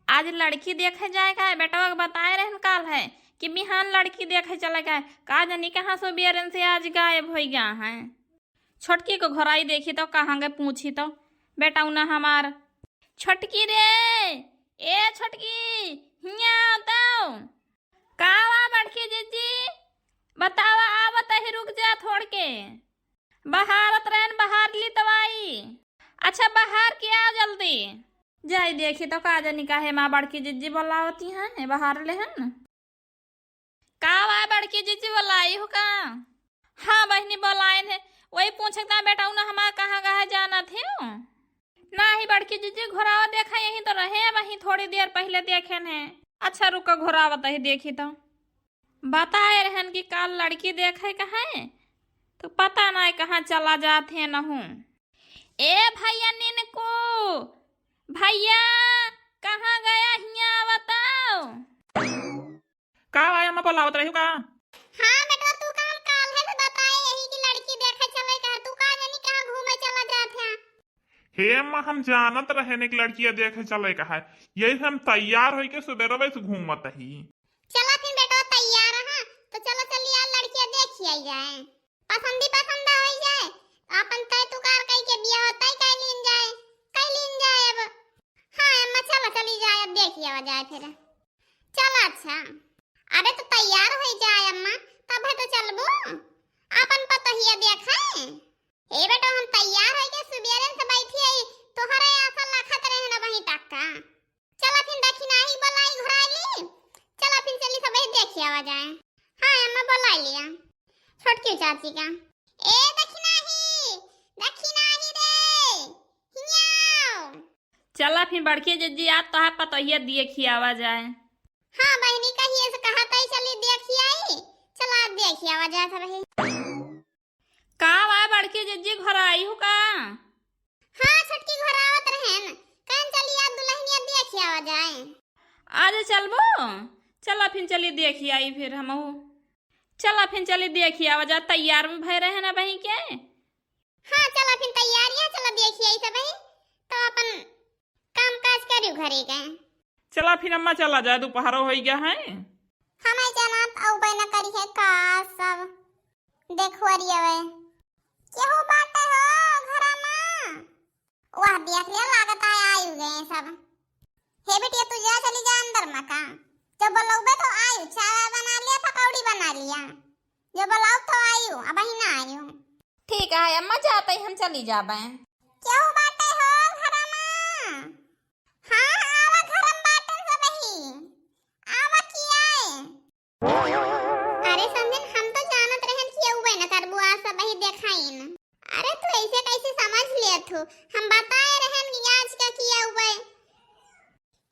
आज लड़की देखे जाएगा है बेटा के बताए रहन काल है कि बिहान लड़की देखे चले गए का जानी कहाँ सो बेरन से आज गायब हो गया है। छोटकी को घोराई देखी तो कहाँ गए पूछी तो बेटा उन्हें हमार छोटकी रे ए छोटकी हिया बताओ कावा बड़की जीजी बतावा आ बता ही रुक जा थोड़ के बहारत रहन बहार ली दवाई। अच्छा बाहर क्या जल्दी जाई देखी तो का जानी काहे माँ बड़की जीजी बोलावती हैं बाहर ले हन का बड़की जीजी बोलाई हो का। हाँ बहनी बोलायन है वही पूछता बेटा उन्हें हमारा कहाँ कहाँ जाना थे ना ही बड़की जीजी घोरावा देखा यहीं तो रहे वहीं थोड़ी देर पहले देखे ने। अच्छा रुको घोरावा तो ही देखी तो बताए रहन कि काल लड़की देखे कहाँ तो पता ना कहाँ चला जाते न हूँ। ए भैया नीन को भैया कहाँ गया हिया बताओ का आया मैं बोलावत रही का। हाँ बेटा तू काम काल है तो बताए यही की लड़की देखे चले का तू का जानी कहाँ घूमे चला जाते हैं। हे माँ हम जानत रहे ने कि लड़किया देखे चले का है यही हम तैयार होके सुबह वैसे घूमत ही। चला फिर बेटा तैयार है तो चलो चलिए यार लड़कियां देखी आई जाए पसंद हो जाए अपन तय तुकार कई के बियाह तय कई लीन जाए अब। हाँ अम्मा चलो चली जाए अब देखिए आ जाए फिर चलो। अच्छा अरे तो तैयार हो जाए अम्मा तब है तो चलबो अपन पता ही देखा ए बेटा हम तैयार हो के सुबेरे से बैठी आई तोहरे आशा लखत रहे ना वहीं तक का। चलो फिर देखी नाही बोलाई घुराली चलो फिर चली सब देखिए आ जाए। हाँ अम्मा बोला लिया छोटकी चाची का ए देखी नाही रे हियाओ। चला फिर बड़की जीजी आज तो है पता ही देखी आवा जाए। हाँ बहनी कहिए से कहा तई चली देखी आई चला देखी आवा जाए सब ही का आवा बड़की जीजी घर आई हो का। हाँ छोटकी घर आवत रहन कन चली आज दुल्हनिया देखी आवा जाए। आज चलबो चला फिर चली देखी आई फिर हम चला फिर चली देखी आवा जा तैयार भी भय रहे ना बही के। हाँ चला फिर तैयारियां चला देखी आई सब तो अपन काम काज करियो घरे के। चला फिर अम्मा चला जाए दोपहर हो गया है। हमें जनात औ बना करी है का सब देखो अरियवे केहू बाटे हो घरा में वाह देख रे लागत है आयु गए सब। हे बेटिया तू जा चली जा अंदर में का जो बोलौबे तो आयु चाय बना लिया पकौड़ी बना लिया जो बोलाओ तो आयु अब ही ना आयु। ठीक है अम्मा जाते ही हम चली जाबे। केहू बाटे हो घरा में। हाँ आवा घर में बाटन सब ही आवा किया अरे समझन हम तो जानत रहन कि औबे न करबू आ सब ही देखाइन। अरे तू ऐसे कैसे समझ लिया तू हम बताए रहन कि आज का किया औबे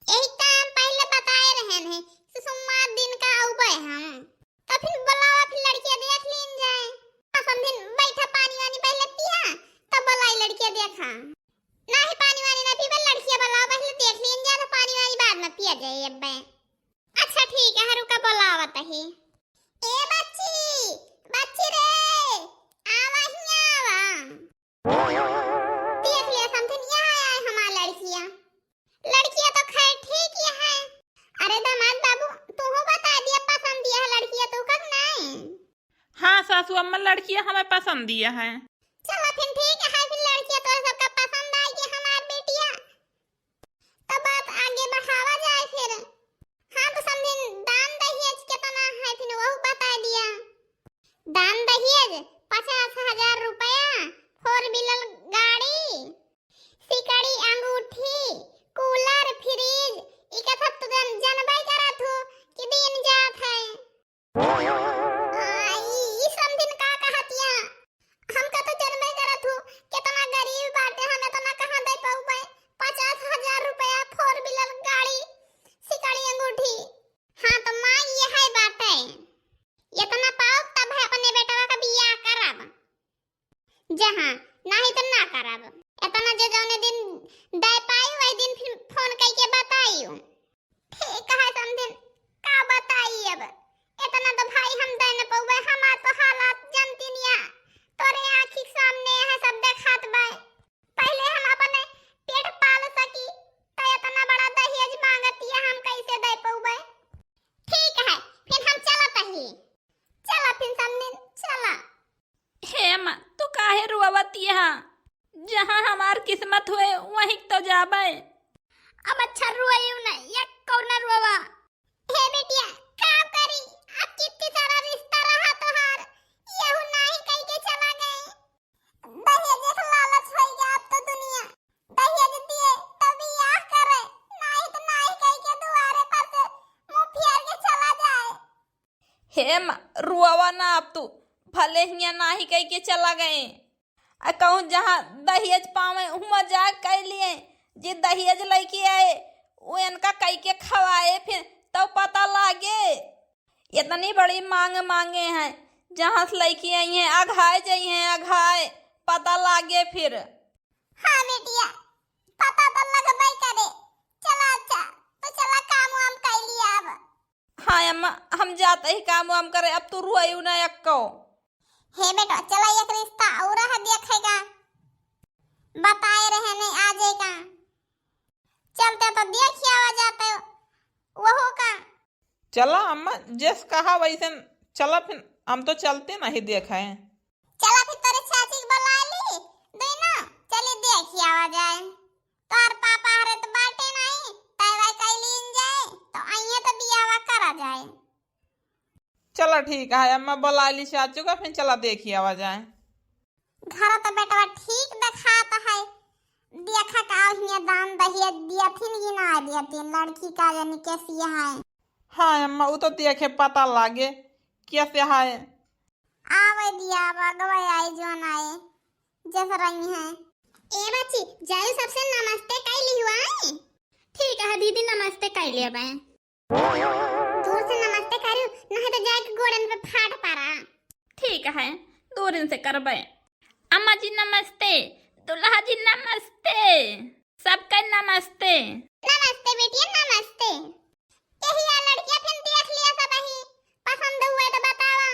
यही काम पहले बताए रहन है सोमवार दिन का औबे हम तो फिर बुलावा फिर लड़कियां देख लीन जाए। समझन बैठा पानी वानी पहले पिया तब बुलाई लड़कियां देखा ना ही पानी वानी ना पीबे लड़कियां बुलावा पहले देख लीन जा तो पानी वानी बाद में पिया जाए अब्बे। अच्छा ठीक है रुका बुलावा तही ए बच्ची रे आवा ही आवा देख लिया समथिंग यहाँ आया है हमारा लड़कियां तो खैर ठीक ही है। अरे दामाद बाबू तू हो बता दिया पसंद दिया है लड़कियां तो कब नहीं। हाँ सासू अम्मा लड़कियां हमें पसंद दिया है। चलो फिर ठीक है फिर लड़कियां तो सबका पसंद आएगी हमारी बेटियां तो बात आगे बढ़ावा जाए फिर। हाँ तो समझिन दान दहेज कितना है फिर वो बता दिया। दान दहेज 50,000 रुपया 4 व्हीलर गाड़ी सिकड़ी अंगूठी कूलर फ्रिज इका सब तो जनबे करत हो कि दिन जात है। ई समझिन का कहतिया हमका तो बतिया हम कैसे दे पउबे। ठीक है फिर हम चलत ही। चला फिर सामने चला। हे माँ तू काहे रुआवती है? जहाँ हमार किस्मत हुए वहीं तो जाबे। अब अच्छा रुआयू नहीं या कौन रुआवा। हे बेटिया का करी अब कितनी सारा रिश्ता रहा तोहार यहू नहीं कह के चला गए। दहेज के लालच हो गया अब तो दुनिया। दहेज दिए तभी याह करे नहीं तो नहीं कह के दुआरे पर से मुंह फेर के चला जाए। हे माँ रुआवा ना अब तू भले हिया नाही कह के चला गए। कहूँ जहाँ दहेज पावे हुआ जा कह लिए जे दहेज लेके आए वो इनका कह के खवाए फिर तो पता लागे। इतनी बड़ी मांग मांगे हैं जहाँ से लेके आई हैं अघाए जाइए अघाए पता लागे फिर। हाँ बेटिया पता तो लगबे करे। चला अच्छा तो चला काम वाम कर लिया अब। हाँ अम्मा हम जाते ही काम वाम करे अब तू रुआयू ना अक्को। हे बेटा चला एक रिश्ता और है देखेगा बताए रहे नहीं आ जाएगा। चलते तो देखिए आ जाते वहो का। चला अम्मा जैस कहा वैसे चला फिर हम तो चलते नहीं देखा है। चला फिर तेरे चाची को बुला ली दोनों चले देखिए आ जाए। तोर पापा हरे तो बाटे नहीं तैवा कैली इन जाए तो आइए तो बियाह करा जाए। चला ठीक है अम्मा बुला ली चाचू का फिर चला देखिए आवा जाए। घर तो बेटा ठीक दिखाता है। देखा का हिया दान दहेज दिया थी कि ना दिया थी लड़की का यानी कैसी है। हाँ अम्मा वो तो देखे पता लागे कैसे है। आवे दिया बगवे आई जोन आए जैसा रही है। ए बच्ची जायू सबसे नमस्ते कैली हुआ है। ठीक है दीदी नमस्ते कर लिया मैं। दूर से नमस्ते करू नहीं तो जाके गोड़न पे फाट पड़ा। ठीक है दूर से करबे। अम्मा जी नमस्ते दुल्हा जी नमस्ते सबका नमस्ते। नमस्ते बेटिया नमस्ते। यही आ लड़कियां फिर देख लिया सब ही पसंद हुआ तो बतावा।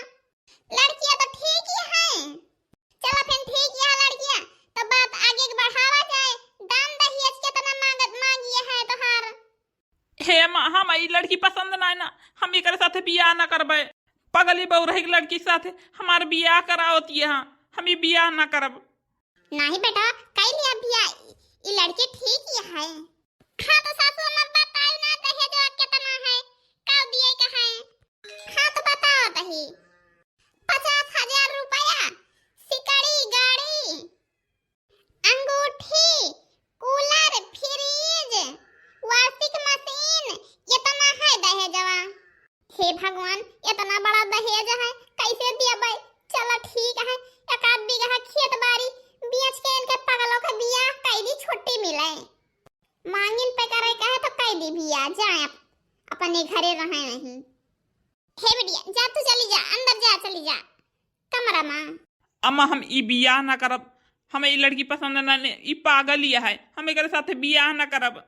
लड़कियां तो ठीक ही हैं। चलो फिर ठीक है लड़कियां तो बात आगे बढ़ावा जाए। दान दहेज कितना मांगिए है तोहार। हे अम्मा हम ई लड़की पसंद ना ना हम एक साथे बियाह ना करबे। पगली बहू रही लड़की साथे हमार बियाह करावती है हम ई बियाह ना करब। नहीं बेटा कई लिया बिया ये लड़की ठीक ही है। हाँ तो सासू अम्मा बताओ ना दहेज कितना है कब दिए का है। हाँ तो बताओ दही 50,000 रुपया सिकड़ी गाड़ी अंगूठी कूलर फ्रिज वॉशिंग मशीन इतना है दहेजवा। हे भगवान इतना बड़ा दहेज है कैसे दिया भाई। चलो ठीक है एक आध बीघा खेत बाड़ी बेच के इनके पगलों का बियाह कैदी छुट्टी मिले। मांगिन पे करे का है तो कैदी बियाह जाए अपने घरे रहे नहीं। हे बेटिया जा तू चली जा अंदर जा चली जा कमरा में। अम्मा हम ई बियाह ना करब। हमें ई लड़की पसंद ना ई पागल ही है हम एक साथे बियाह ना करब।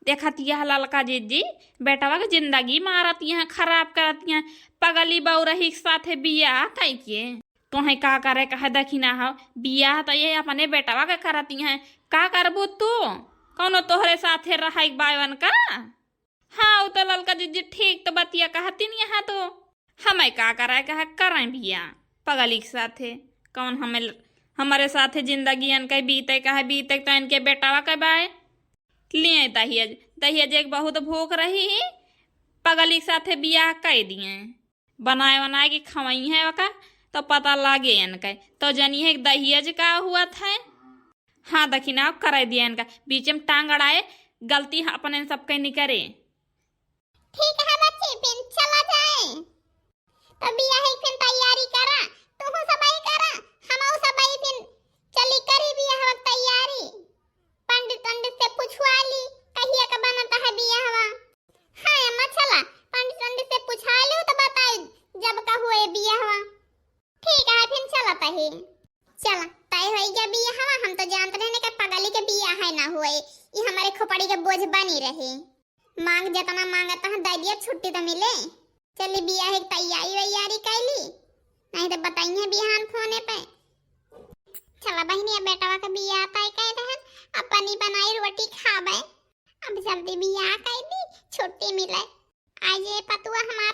देखती है ललका जीजी बेटवा के जिंदगी मारती हैं खराब करती हैं। पगली बहू रही साथे बियाह कैके तुम्हें का करे कहे देखी ना हो बियाह तो ये अपने बेटवा के करती हैं। का करबू तू कौनो तोहरे साथे रहा बायवन का। हाँ वो तो ललका जीजी ठीक तो बतिया कहती नहीं है तो हमें का करे कहे करें बियाह पगली के साथे। कौन हमें हमारे साथे जिंदगी इनके बीते कहे बीते तो इनके बेटवा के बाय लिए दहेज दहेज एक बहुत भूख रही पगली के साथे बियाह कर दिए बनाए के खवाई है वका तो पता लागे इनके तो जनिए दहेज का हुआ था। हाँ देखी ना कर दिया इनका बीच में टांग अड़ाए गलती अपने सबके नहीं करे। ठीक है बच्चे फिर चला जाए तो बियाह की फिर तैयारी करा तू सब ही करा हम सब ही फिर चली करी बियाह की तैयारी। पंडित से पूछवा ली कहिए का बनता है बियाह। हाँ अम्मा चला पंडित से पूछा ली तो बताई जब का हुए बियाह। ठीक है फिर चलता है चला तय हो गया बियाह। हम तो जानते रहने का पगली के बियाह है ना हुए ये हमारे खोपड़ी के बोझ बनी रहे। मांग जितना मांगता है दे दिया छुट्टी तो मिले। चली बियाह की तैयारी कर ली नहीं तो बताइए बिहान फोने पे। चला बहनी बेटवा का बियाह तय कर दहन अपनी बनाई रोटी खावे। अब जल्दी बियाह कर दी छुट्टी मिले। आज ये पतुआ हमार